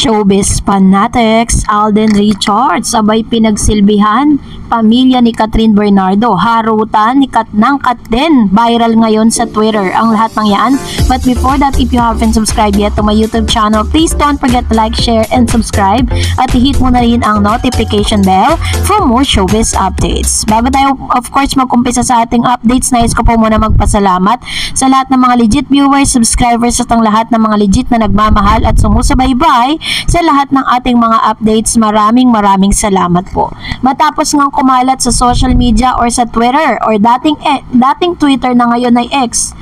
Showbiz fanatics, Alden Richards, abay pinagsilbihan, pamilya ni Catherine Bernardo, harutan ni ng Kat din, viral ngayon sa Twitter, ang lahat ng yan. But before that, if you haven't subscribed yet to my YouTube channel, please don't forget to like, share, and subscribe, at i-hit mo na rin ang notification bell for more showbiz updates. Bago tayo, of course, mag-umpisa sa ating updates, nais ko po muna magpasalamat sa lahat ng mga legit viewers, subscribers, at ang lahat ng mga legit na nagmamahal at sumusubaybay sa lahat ng ating mga updates. Maraming salamat po. Matapos ngang kumalat sa social media or sa Twitter or dating Twitter na ngayon ay X,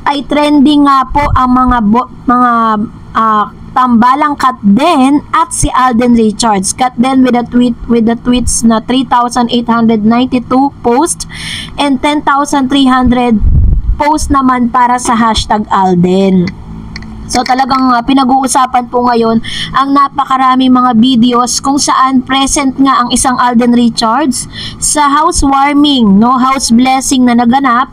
ay trending nga po ang mga tambalang Kat din at si Alden Richards. Kat din with the tweets na 3,892 post and 10,300 post naman para sa hashtag Alden. So talagang pinag-uusapan po ngayon ang napakarami mga videos kung saan present nga ang isang Alden Richards sa housewarming, house blessing na naganap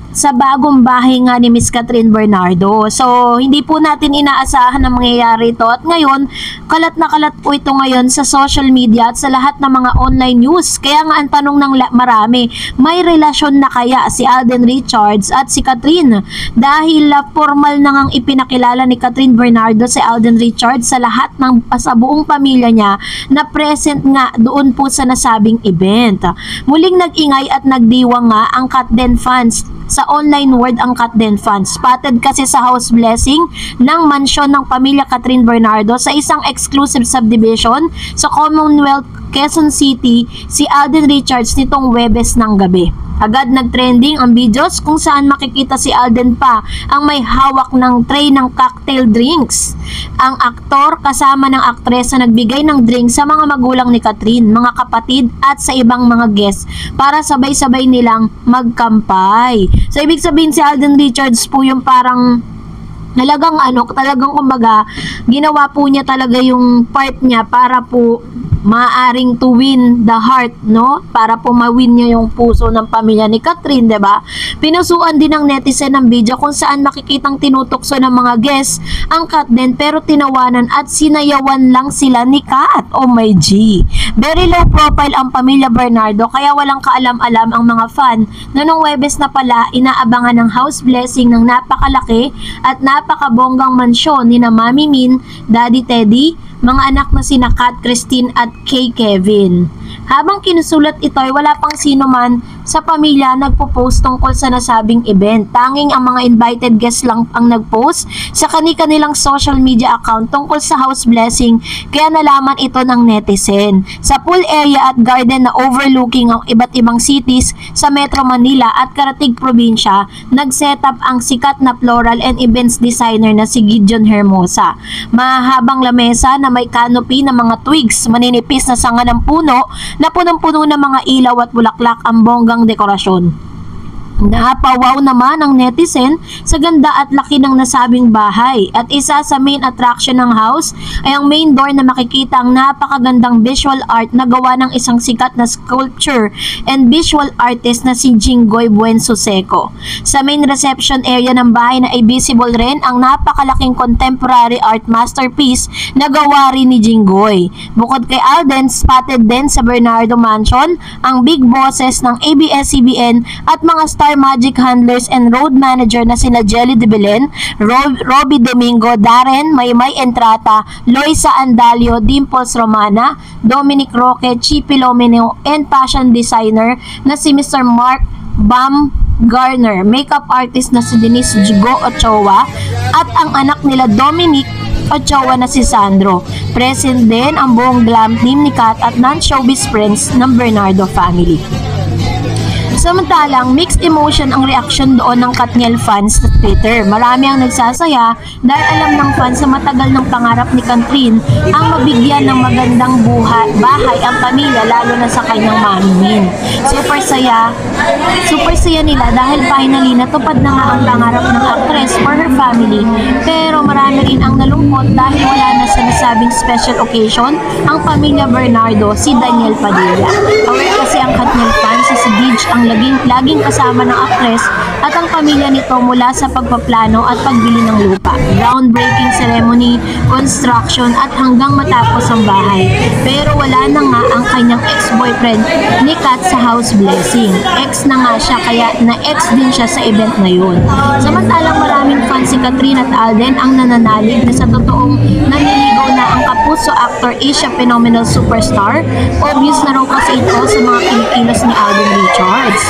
sa bagong bahay nga ni Miss Catherine Bernardo. So, hindi po natin inaasahan na mangyayari ito. At ngayon, kalat na kalat po ito ngayon sa social media at sa lahat ng mga online news. Kaya nga ang tanong ng marami, may relasyon na kaya si Alden Richards at si Catherine? Dahil formal na ngang ipinakilala ni Catherine Bernardo si Alden Richards sa lahat ng sa buong pamilya niya na present nga doon po sa nasabing event. Muling nag-ingay at nagdiwang nga ang Kat din fans sa online world ang Kat din fans. Spotted kasi sa house blessing ng mansyon ng pamilya Catherine Bernardo sa isang exclusive subdivision sa Commonwealth, Quezon City, si Alden Richards nitong Huwebes ng gabi. Agad nag-trending ang videos kung saan makikita si Alden pa ang may hawak ng tray ng cocktail drinks. Ang aktor kasama ng aktres na nagbigay ng drink sa mga magulang ni Catherine, mga kapatid at sa ibang mga guests para sabay-sabay nilang magkampay. So ibig sabihin si Alden Richards po yung parang talagang kumbaga ginawa po niya talaga yung part niya para po maaring to win the heart, para po ma-win niya yung puso ng pamilya ni Catherine, 'di ba? Pinusuan din ng netizen ng video kung saan makikitang tinutukso ng mga guests ang Kat din pero tinawanan at sinayawan lang sila ni Kat. Oh my G. Very low profile ang pamilya Bernardo kaya walang kaalam-alam ang mga fan na nung Huwebes na pala inaabangan ng house blessing ng napakalaki at napakabonggang mansyon ni na Mami Min, Daddy Teddy, mga anak na sina Kat, Christine at kay Kevin. Habang kinusulat ito ay wala pang sino man sa pamilya nagpo-post tungkol sa nasabing event. Tanging ang mga invited guests lang ang nag-post sa kanilang social media account tungkol sa house blessing kaya nalaman ito ng netizen. Sa pool area at garden na overlooking ang iba't ibang cities sa Metro Manila at Karatig Probinsya, nag-setup ang sikat na floral and events designer na si Gideon Hermosa. Mahabang lamesa na may canopy na mga twigs, maninipis na sanga ng puno na punong-puno ng mga ilaw at bulaklak ang bonggang dekorasyon. Napawaw naman ang netizen sa ganda at laki ng nasabing bahay at isa sa main attraction ng house ay ang main door na makikita ang napakagandang visual art na gawa ng isang sikat na sculpture and visual artist na si Jinggoy Buensoseco. Sa main reception area ng bahay na ay visible rin ang napakalaking contemporary art masterpiece na gawa rin ni Jinggoy. Bukod kay Alden, spotted din sa Bernardo Mansion ang big bosses ng ABS-CBN at mga star magic handlers and road manager na sina Jelly de Belen, Robbie Domingo, Darren, Maymay Entrata, Loisa Andalio, Dimples Romana, Dominic Roque, Chippy Lomino, and fashion designer na si Mr. Mark Bam Garner, makeup artist na si Denise Jigo Ochoa, at ang anak nila Dominic Ochoa na si Sandro. Present din ang buong glam team ni Kat at non-showbiz friends ng Bernardo family. Samantalang, mixed emotion ang reaksyon doon ng Katniel fans sa Twitter. Marami ang nagsasaya dahil alam ng fans sa matagal ng pangarap ni Catherine ang mabigyan ng magandang bahay ang pamilya, lalo na sa kanyang Mami Min. Super saya nila dahil finally natupad na nga ang pangarap ng actress for her family. Pero marami rin ang nalungkot dahil wala na sa nasabing special occasion ang pamilya Bernardo, si Daniel Padilla. Aware kasi ang Katniel fans kasi si Deej ang laging kasama ng aktres at ang pamilya nito mula sa pagpaplano at pagbili ng lupa, groundbreaking ceremony, construction at hanggang matapos ang bahay. Pero wala na nga ang kanyang ex-boyfriend ni Kat sa house blessing. Ex na nga siya kaya na-ex din siya sa event na yun. Samantalang maraming fans si Kathryn at Alden ang nananalig na sa totoong naniligaw na ang kapuso actor Asia phenomenal superstar. Obvious na raw kasi ito sa mga kinikilos ni Alden Richards.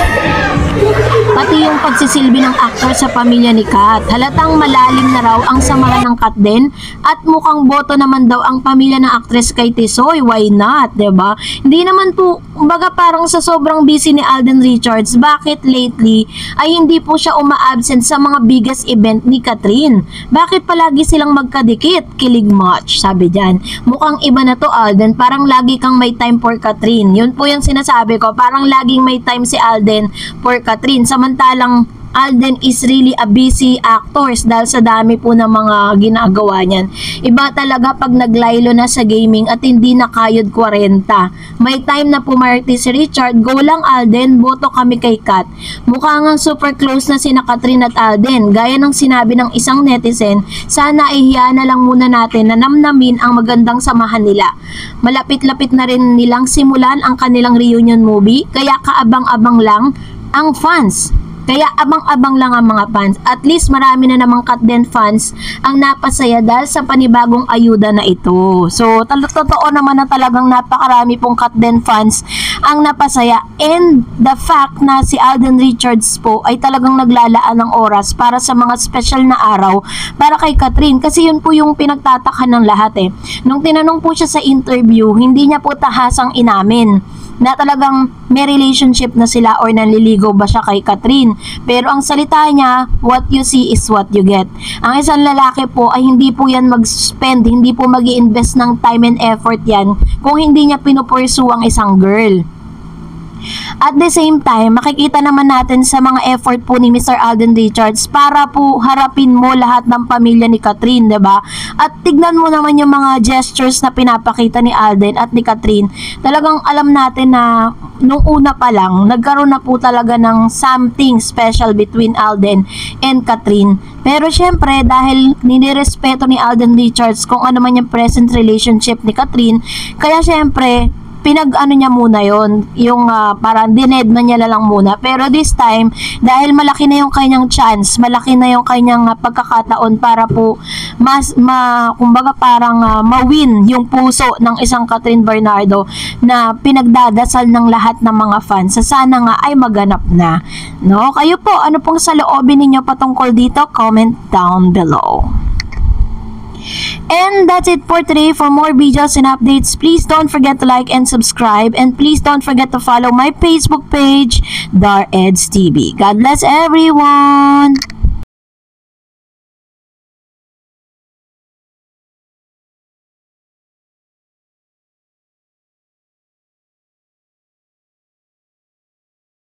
Pati yung pagsisilbi ng aktor sa pamilya ni Kat. Halatang malalim na raw ang samahan ng Kat din at mukhang boto naman daw ang pamilya ng aktres kay Tisoy. Why not? Diba? Hindi naman po, baga parang sa sobrang busy ni Alden Richards, bakit lately ay hindi po siya uma-absent sa mga biggest event ni Kathryn? Bakit palagi silang magkadikit? Kilig much, sabi dyan. Mukhang iba na to, Alden. Parang lagi kang may time for Kathryn. Yun po yung sinasabi ko. Parang laging may time si Alden for Kathryn. Samantalang Alden is really a busy actors dahil sa dami po ng mga ginagawa niyan. Iba talaga pag naglaylo na sa gaming at hindi na kayod 40. May time na pumarty si Richard, go lang Alden, boto kami kay Kat. Mukha nga super close na sina Kathryn at Alden. Gaya ng sinabi ng isang netizen, sana ihiya na lang muna natin na namnamin ang magandang samahan nila. Malapit-lapit na rin nilang simulan ang kanilang reunion movie, kaya kaabang-abang lang ang fans. Kaya abang-abang lang ang mga fans. At least marami na namang Katden fans ang napasaya dahil sa panibagong ayuda na ito. So, totoo naman na talagang napakarami pong Katden fans ang napasaya. And the fact na si Alden Richards po ay talagang naglalaan ng oras para sa mga special na araw para kay Kathryn. Kasi yun po yung pinagtatakan ng lahat eh. Nung tinanong po siya sa interview, hindi niya po tahasang inamin na talagang may relationship na sila or nanliligaw ba siya kay Kathryn. Pero ang salita niya, what you see is what you get. Ang isang lalaki po ay hindi po yan mag-spend, hindi po mag-i-invest ng time and effort yan kung hindi niya pinupursue ang isang girl. At the same time, makikita naman natin sa mga effort po ni Mr. Alden Richards para po harapin mo lahat ng pamilya ni Kathryn, diba? At tignan mo naman yung mga gestures na pinapakita ni Alden at ni Kathryn. Talagang alam natin na nung una pa lang, nagkaroon na po talaga ng something special between Alden and Kathryn. Pero syempre, dahil ninirespeto ni Alden Richards kung ano man yung present relationship ni Kathryn, kaya syempre, pinag-ano niya muna yon yung parang dinedma niya lang muna. Pero this time, dahil malaki na yung kanyang chance, malaki na yung kanyang pagkakataon para po kumbaga parang ma-win yung puso ng isang Kathryn Bernardo na pinagdadasal ng lahat ng mga fans. Sana nga ay maganap na. No? Kayo po, ano pong saloobin ninyo patungkol dito? Comment down below. And that's it for today. For more videos and updates, please don't forget to like and subscribe. And please don't forget to follow my Facebook page, Dar Eds TV. God bless everyone!